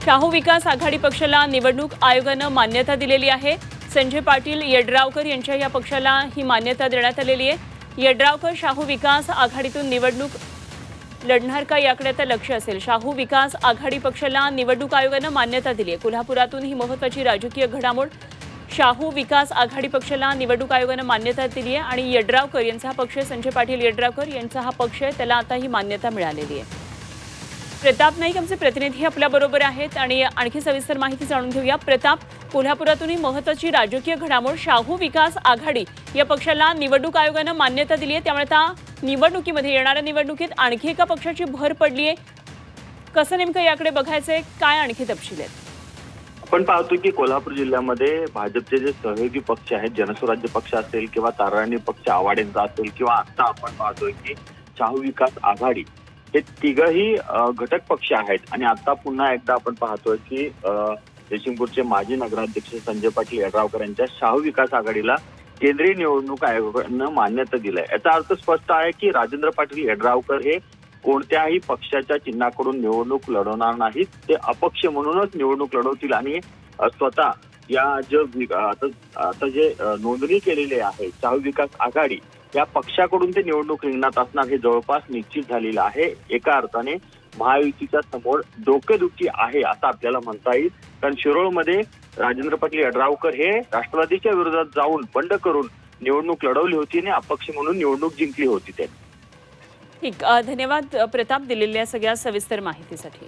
शाहू विकास आघाडी पक्षाला निवडणूक आयोगानं मान्यता दिलेली आहे। संजय पाटील यड्रावकर यांच्या या पक्षाला ही मान्यता देण्यात आलेली आहे। यड्रावकर शाहू विकास आघाडीतून निवडणूक लढणार का याकडे आता लक्ष असेल। शाहू विकास आघाडी पक्षाला निवडणूक आयोगानं मान्यता दिली आहे। कोल्हापुरातून ही महत्त्वाची राजकीय घडामोड। शाहू विकास आघाडी पक्षाला निवडणूक आयोगानं मान्यता दिली आहे आणि यड्रावकर यांचा पक्ष, संजय पाटील यड्रावकर यांचा हा पक्ष आहे, त्याला आता ही मान्यता मिळालेली आहे। प्रताप नाईक आमचे प्रतिनिधी आपल्या बरोबर आहेत आणि आणखी सविस्तर माहिती जाणून घेऊया। प्रताप, कोल्हापुरातून ही महत्त्वाची राजकीय घडामोड, शाहू विकास आघाडी या पक्षाला निवडणूक आयोगानं मान्यता दिली आहे, त्यामुळे आता निवडणुकीमध्ये, येणाऱ्या निवडणुकीत आणखी एका पक्षाची भर पडली आहे। कसं नेमकं याकडे बघायचंय, काय आणखी तपशील आहेत? आपण पाहतो की कोल्हापूर जिल्ह्यामध्ये भाजपचे जे सहयोगी पक्ष आहेत, जनस्वराज्य पक्ष असेल किंवा ताराराणी पक्ष आवाडेंचा असेल किंवा आता आपण पाहतोय की शाहू विकास आघाडी, हे तिघही घटक पक्ष आहेत। आणि आता पुन्हा एकदा आपण पाहतोय की जयसिंगपूरचे माजी नगराध्यक्ष संजय पाटील यड्रावकर यांच्या शाहू विकास आघाडीला केंद्रीय निवडणूक आयोगानं मान्यता दिलाय। याचा अर्थ स्पष्ट आहे की राजेंद्र पाटील यड्रावकर हे कोणत्याही पक्षाच्या चिन्हाकडून निवडणूक लढवणार नाहीत, ते अपक्ष म्हणूनच निवडणूक लढवतील आणि स्वतः या आता जे नोंदणी केलेली आहे शाहू विकास आघाडी या पक्षाकडून ते निवडणूक रिंगणात असणार हे जवळपास निश्चित झालेलं आहे। एका अर्थाने महायुतीच्या समोर डोकेदुखी आहे असं आपल्याला म्हणता येईल, कारण शिरोळमध्ये राजेंद्र पाटील यड्रावकर हे राष्ट्रवादीच्या विरोधात जाऊन बंड करून निवडणूक लढवली होती आणि अपक्ष म्हणून निवडणूक जिंकली होती। ठीक, धन्यवाद प्रताप दिलेल्या सगळ्या सविस्तर माहितीसाठी।